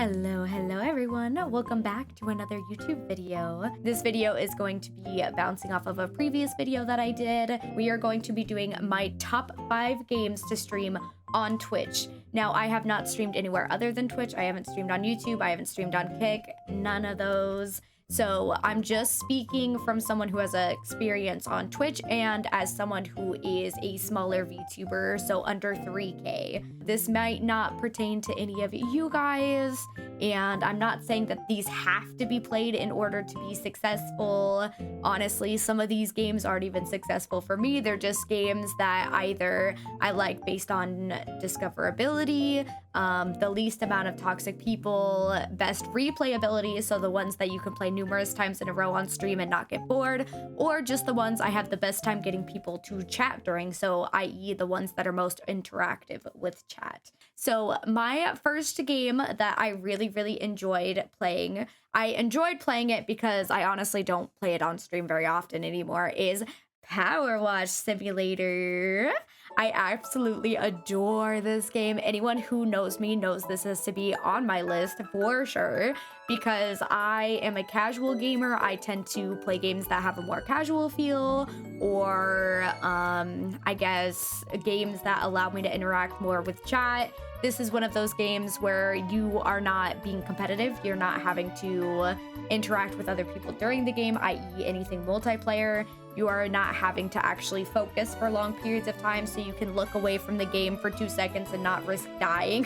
Hello everyone. Welcome back to another YouTube video. This video is going to be bouncing off of a previous video that I did. We are going to be doing my top 5 games to stream on Twitch. Now, I have not streamed anywhere other than Twitch. I haven't streamed on YouTube. I haven't streamed on Kick. None of those. So I'm just speaking from someone who has experience on Twitch and as someone who is a smaller VTuber, so under 3K. This might not pertain to any of you guys, and I'm not saying that these have to be played in order to be successful. Honestly, some of these games aren't even successful for me. They're just games that either I like based on discoverability, the least amount of toxic people, best replayability, so the ones that you can play numerous times in a row on stream and not get bored, or just the ones I have the best time getting people to chat during, so i.e. the ones that are most interactive with chat. So my first game that I really enjoyed playing, I enjoyed playing it because I honestly don't play it on stream very often anymore, is Power Wash Simulator. I absolutely adore this game. Anyone who knows me knows this is to be on my list for sure, because I am a casual gamer. I tend to play games that have a more casual feel, or I guess games that allow me to interact more with chat. This is one of those games where you are not being competitive. You're not having to interact with other people during the game, i.e. anything multiplayer. You are not having to actually focus for long periods of time, so you can look away from the game for 2 seconds and not risk dying.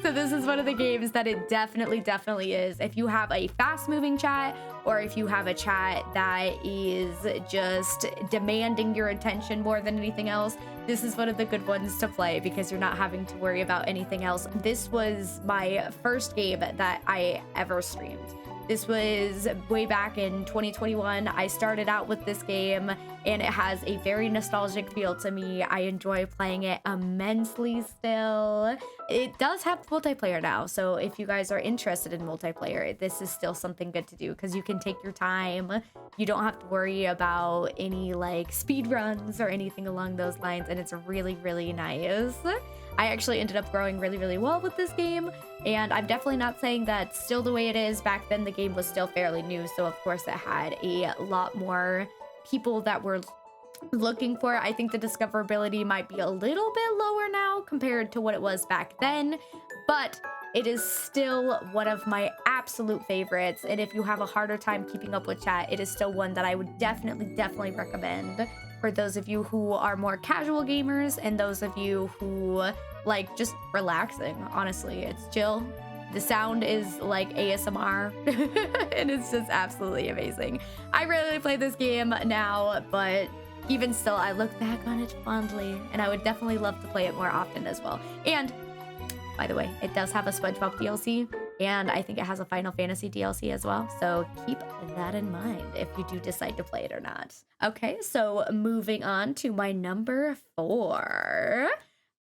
So this is one of the games that it definitely is. If you have a fast-moving chat, or if you have a chat that is just demanding your attention more than anything else, this is one of the good ones to play because you're not having to worry about anything else. This was my first game that I ever streamed. This was way back in 2021. I started out with this game and it has a very nostalgic feel to me. I enjoy playing it immensely still. It does have multiplayer now, so if you guys are interested in multiplayer, this is still something good to do because you can take your time. You don't have to worry about any like speed runs or anything along those lines, and it's really nice. I actually ended up growing really well with this game, and I'm definitely not saying that's still the way it is. Back then the game was still fairly new, so of course it had a lot more people that were looking for it. I think the discoverability might be a little bit lower now compared to what it was back then, but it is still one of my absolute favorites, and if you have a harder time keeping up with chat, it is still one that I would definitely recommend for those of you who are more casual gamers and those of you who like just relaxing. Honestly, it's chill. The sound is like ASMR and it's just absolutely amazing. I rarely play this game now, but even still, I look back on it fondly, and I would definitely love to play it more often as well. And by the way, it does have a SpongeBob DLC, and I think it has a Final Fantasy DLC as well, so keep that in mind if you do decide to play it or not. Okay, so moving on to my number 4,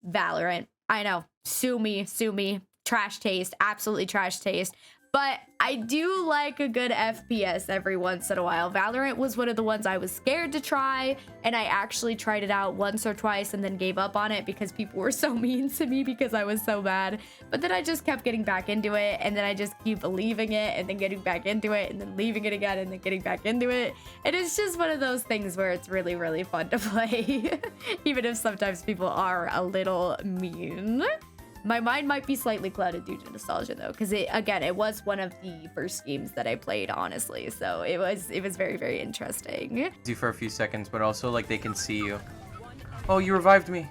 Valorant. I know, sue me, trash taste, absolutely trash taste, but I do like a good FPS every once in a while. Valorant was one of the ones I was scared to try, and I actually tried it out once or twice and then gave up on it because people were so mean to me because I was so bad. But then I just kept getting back into it, and then I just keep leaving it and then getting back into it and then leaving it again and then getting back into it. And it's just one of those things where it's really fun to play, even if sometimes people are a little mean. My mind might be slightly clouded due to nostalgia though, because it was one of the first games that I played, honestly. So it was very interesting. You for a few seconds, but also like they can see you. Oh, you revived me.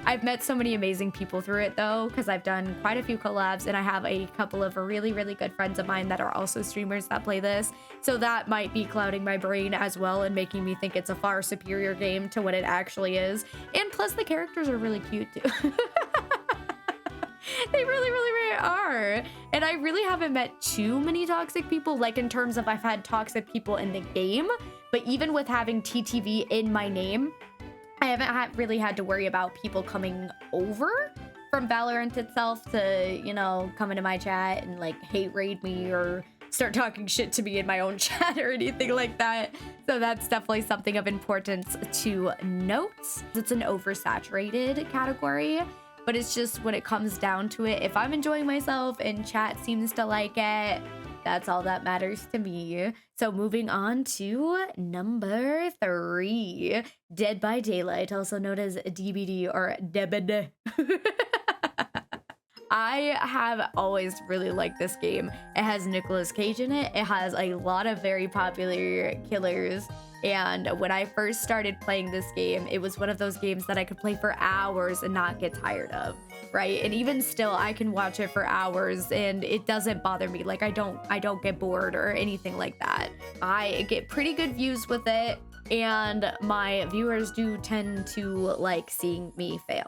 I've met so many amazing people through it though, because I've done quite a few collabs, and I have a couple of really good friends of mine that are also streamers that play this. So that might be clouding my brain as well and making me think it's a far superior game to what it actually is. And plus the characters are really cute too. They really are. And I really haven't met too many toxic people, like in terms of I've had toxic people in the game, but even with having TTV in my name, I haven't really had to worry about people coming over from Valorant itself to, you know, come into my chat and like hate raid me or start talking shit to me in my own chat or anything like that. So that's definitely something of importance to note. It's an oversaturated category. but it's just when it comes down to it, if I'm enjoying myself and chat seems to like it, that's all that matters to me. So moving on to number 3, Dead by Daylight, also known as DBD or DBD. I have always really liked this game. It has Nicolas Cage in it. It has a lot of very popular killers. And when I first started playing this game, it was one of those games that I could play for hours and not get tired of, right? And even still, I can watch it for hours and it doesn't bother me. Like I don't get bored or anything like that. I get pretty good views with it, and my viewers do tend to like seeing me fail.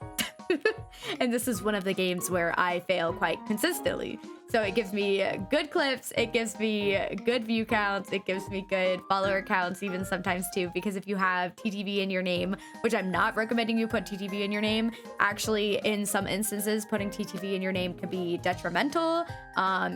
And this is one of the games where I fail quite consistently. So it gives me good clips, it gives me good view counts, it gives me good follower counts even sometimes too, because if you have TTV in your name, which I'm not recommending you put TTV in your name, actually in some instances putting TTV in your name can be detrimental,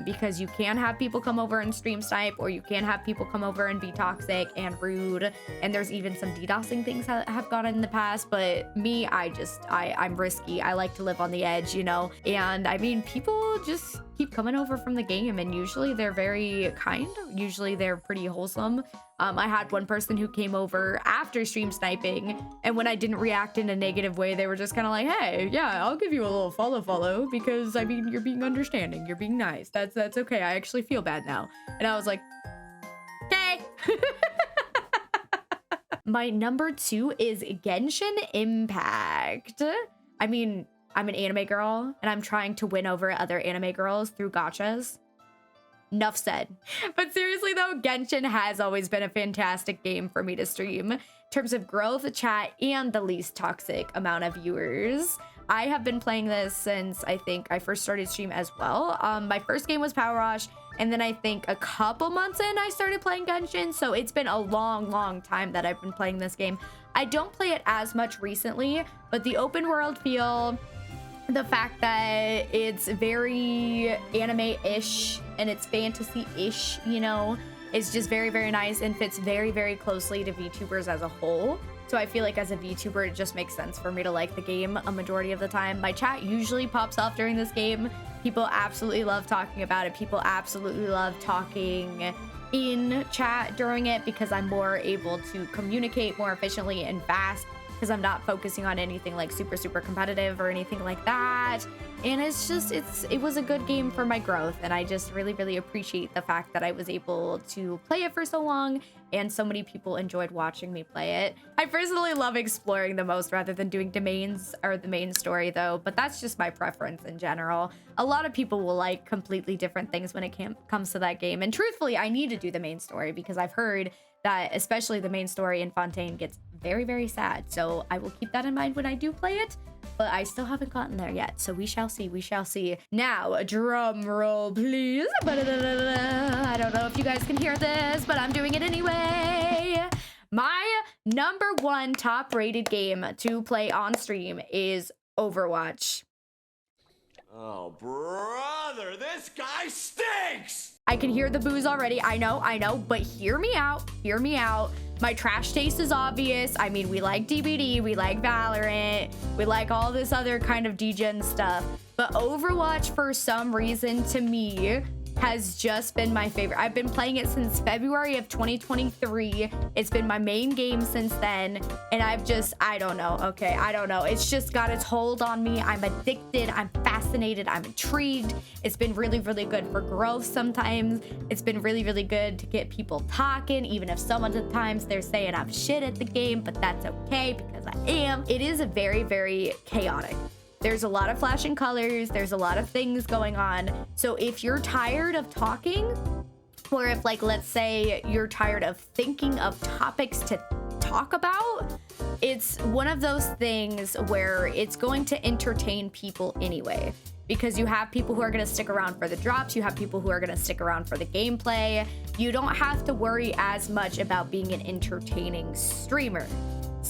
because you can have people come over and stream snipe, or you can have people come over and be toxic and rude, and there's even some DDoSing things that have gone in the past. But me, I'm risky. I like to live on the edge, you know? And I mean, people just keep coming over from the game, and usually they're very kind. Usually they're pretty wholesome. I had one person who came over after stream sniping, and when I didn't react in a negative way, they were just kind of like, hey, yeah, I'll give you a little follow because I mean, you're being understanding, you're being nice. That's okay. I actually feel bad now. And I was like, okay. My number 2 is Genshin Impact. I mean, I'm an anime girl and I'm trying to win over other anime girls through gachas. Enough said. But seriously though, Genshin has always been a fantastic game for me to stream in terms of growth, chat, and the least toxic amount of viewers. I have been playing this since I think I first started stream as well. My first game was Power Wash, and then I think a couple months in I started playing Genshin, so it's been a long time that I've been playing this game. I don't play it as much recently, but the open world feel, the fact that it's very anime-ish and it's fantasy-ish, you know, is just very nice and fits very closely to VTubers as a whole. So I feel like as a VTuber, it just makes sense for me to like the game a majority of the time. My chat usually pops off during this game. People absolutely love talking about it. People absolutely love talking in chat during it because I'm more able to communicate more efficiently and fast, because I'm not focusing on anything like super competitive or anything like that. And it's just, it was a good game for my growth, and I just really appreciate the fact that I was able to play it for so long and so many people enjoyed watching me play it. I personally love exploring the most rather than doing domains or the main story though, but that's just my preference in general. A lot of people will like completely different things when it comes to that game, and truthfully, I need to do the main story because I've heard that especially the main story in Fontaine gets very sad. So I will keep that in mind when I do play it, but I still haven't gotten there yet. So we shall see. Now, a drum roll, please. I don't know if you guys can hear this, but I'm doing it anyway. My number 1 top rated game to play on stream is Overwatch. Oh, brother, this guy stinks! I can hear the boos already. I know, but hear me out. My trash taste is obvious. I mean, we like DBD, we like Valorant, we like all this other kind of degen stuff. But Overwatch, for some reason, to me, has just been my favorite. I've been playing it since February of 2023. It's been my main game since then. And I don't know. It's just got its hold on me. I'm addicted. I'm fascinated. I'm intrigued. It's been really good for growth sometimes. It's been really good to get people talking, even if some of the times they're saying I'm shit at the game, but that's okay because I am. It is very chaotic. There's a lot of flashing colors. There's a lot of things going on. So if you're tired of talking, or if, like, let's say you're tired of thinking of topics to talk about, it's one of those things where it's going to entertain people anyway. Because you have people who are going to stick around for the drops. You have people who are going to stick around for the gameplay. You don't have to worry as much about being an entertaining streamer.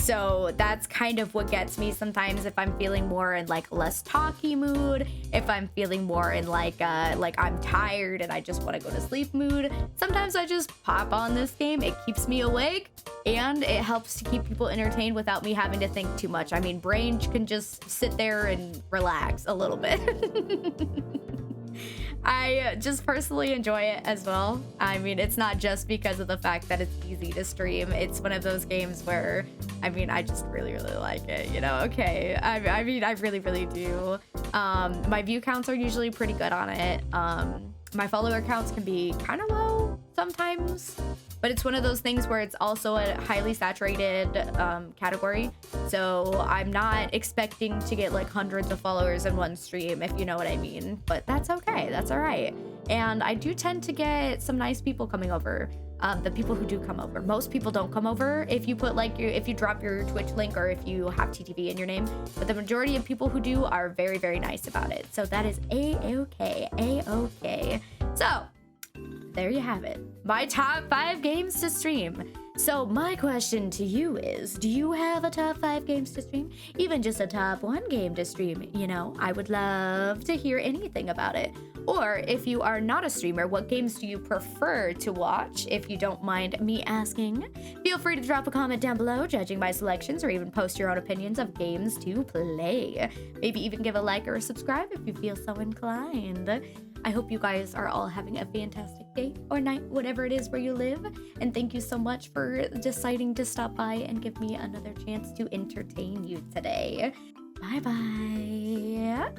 So that's kind of what gets me sometimes if I'm feeling more in like less talky mood, if I'm feeling more in like I'm tired and I just want to go to sleep mood. Sometimes I just pop on this game. It keeps me awake and it helps to keep people entertained without me having to think too much. I mean, brain can just sit there and relax a little bit. I just personally enjoy it as well. I mean, it's not just because of the fact that it's easy to stream. It's one of those games where, I mean, I just really, really like it, you know? Okay, I mean, I really, really do. My view counts are usually pretty good on it. My follower counts can be kind of low sometimes, but it's one of those things where it's also a highly saturated category. So I'm not expecting to get like hundreds of followers in one stream, if you know what I mean, but that's okay. That's all right. And I do tend to get some nice people coming over. The people who do come over. Most people don't come over if you put like if you drop your Twitch link or if you have TTV in your name, but the majority of people who do are very, very nice about it. So that is a-okay, a-okay. So there you have it. My top 5 games to stream. So my question to you is, do you have a top 5 games to stream? Even just a top 1 game to stream, you know? I would love to hear anything about it. Or if you are not a streamer, what games do you prefer to watch? If you don't mind me asking, feel free to drop a comment down below, judging my selections, or even post your own opinions of games to play. Maybe even give a like or a subscribe if you feel so inclined. I hope you guys are all having a fantastic day or night, whatever it is where you live. And thank you so much for deciding to stop by and give me another chance to entertain you today. Bye-bye.